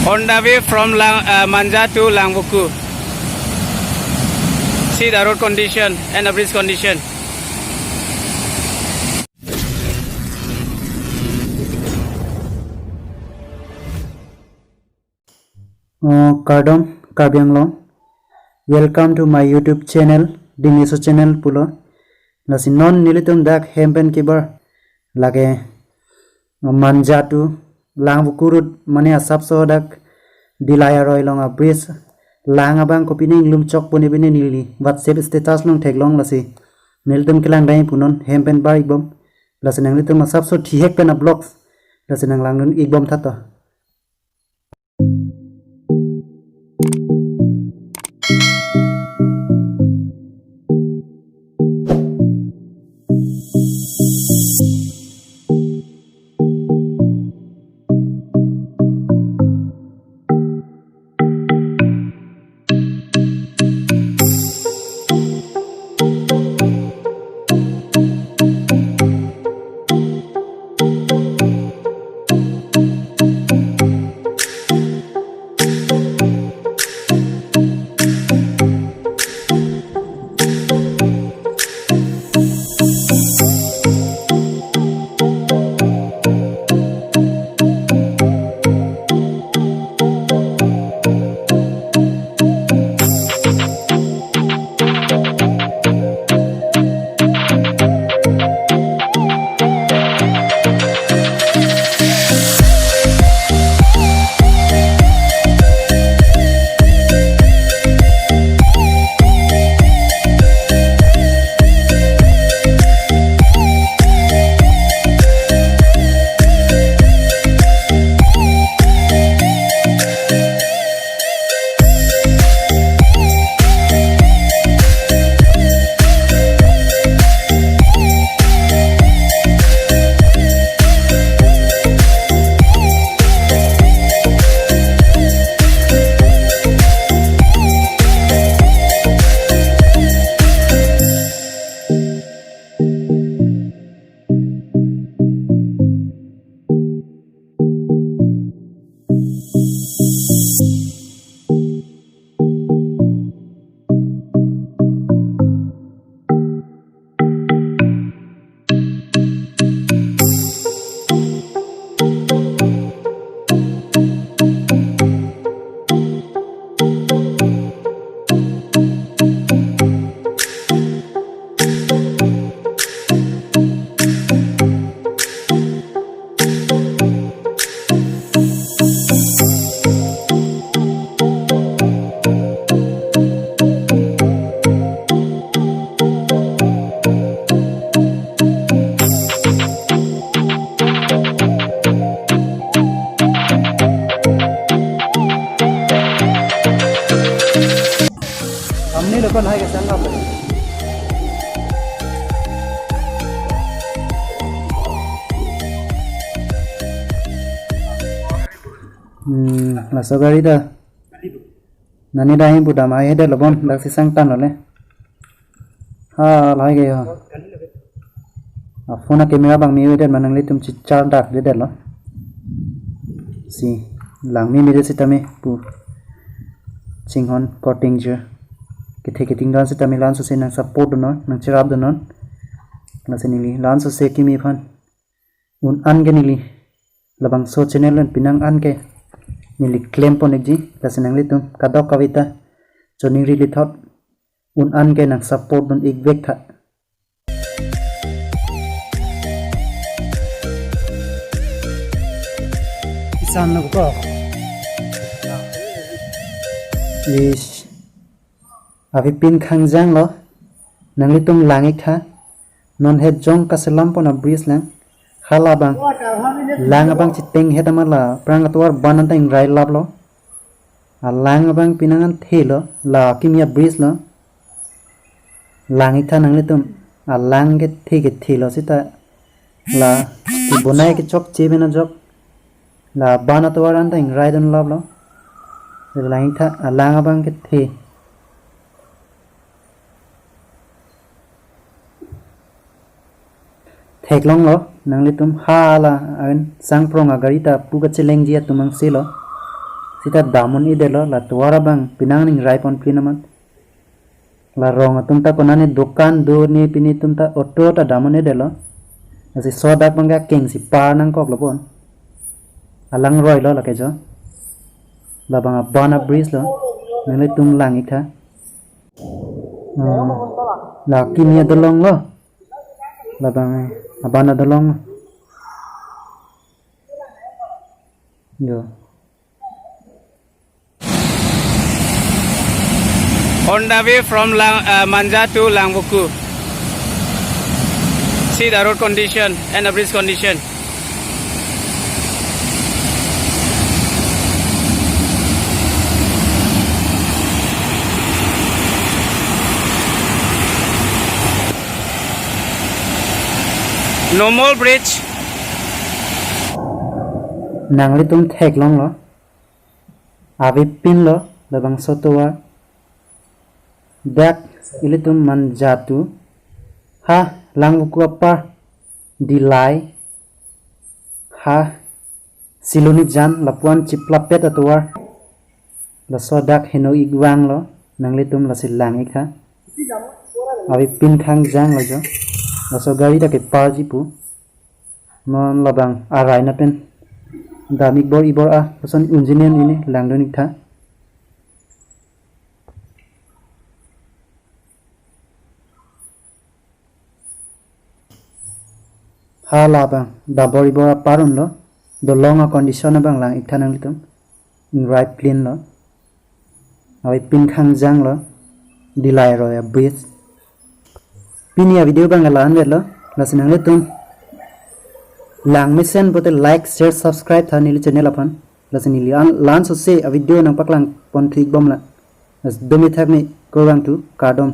On the way from Manja to Langvoku. See the road condition and the bridge condition. Kardom Karbianglong. Welcome to my YouTube channel, Ding-ehhso channel pulo. Nasi non nilitum dak hempen kibar lage Manja to Langvoku road mane asap so dak dilaya roilong a bridge lang abang kopining lum chok puni bini nili WhatsApp status long teglong lasi nilitum kilang dai punon hempen bar ibom lasi nang nilitum asap so thihek pena blocks lasi nang lang nun ibom thato. Ini depan hai ke sana apa? Masuk gari dah. Nani dah ini budak mai ada lebon dah si sang tan oleh. Ha, lagi ya. Phone kamera bang mi ada manang litum cicar dak dia dah lah. Si lang mi mirip si tami pu. Cinghon cutting je. Kita tinggal si tami lan so se nang support donon nang cerap donon. Nasi nili lan so se kimi phan. Un an ke nili labang so channel lan pinang an ke. Nili claim ponek ji kasi nang litum kadok kawita joning really thought un an ke nang support don ik vek tha isan na ko is avi pin khangjang lo nang litum langik tha non he jong kaselam pona bridge lang halabang lang abang citeng hedamala prangatwar bananta ing rai lablo lang abang pinangan thelo la kimia bridge lo lang itha nang litum lang ke thelo sita la bonai ke chok chebena jok la banatwar anta ing rai don lablo lang itha lang abang ke the Theklong lo nang litum hala an sang prong agarita puga cheleng jia tumang selo sita damun ide lo la tuara bang pinang ning rai pon pinamat la rong tumta konani dokan do ni pini tumta auto ta damun ide lo asi sodak bangga king si par nang kok lo pon alang roi lo la ke jo la bang bana bridge lo nang tum lang ikha la kimia dolong lo la bang abana dolong yo On the way from Manja to Langvoku. See the road condition and the bridge condition. Normal bridge. nang li tum thek long lo avi pin lo labang sotowa dak ilitum manjatu ha langbuku apa dilai ha siluni jan lapuan ciplapet atwar la sodak heno igwang lo nang litum la silang ikha avi pin khang jang lo jo la so gari ta ke parji pu non labang arai na pen damik bor ibor a person engineer ini langdonik tha hala bang dabor ibor a parun lo do longa condition bang lang ikha nang litum in right plane lo awi pin khang jang lo dilai ro ya bridge pin ya video bang lan vet lo lasinang litum lang mesen bote like share subscribe tha nili channel aphan lasini lan so se a video nang paklang pon thik bom la as domi thak ni ko bang tu kardom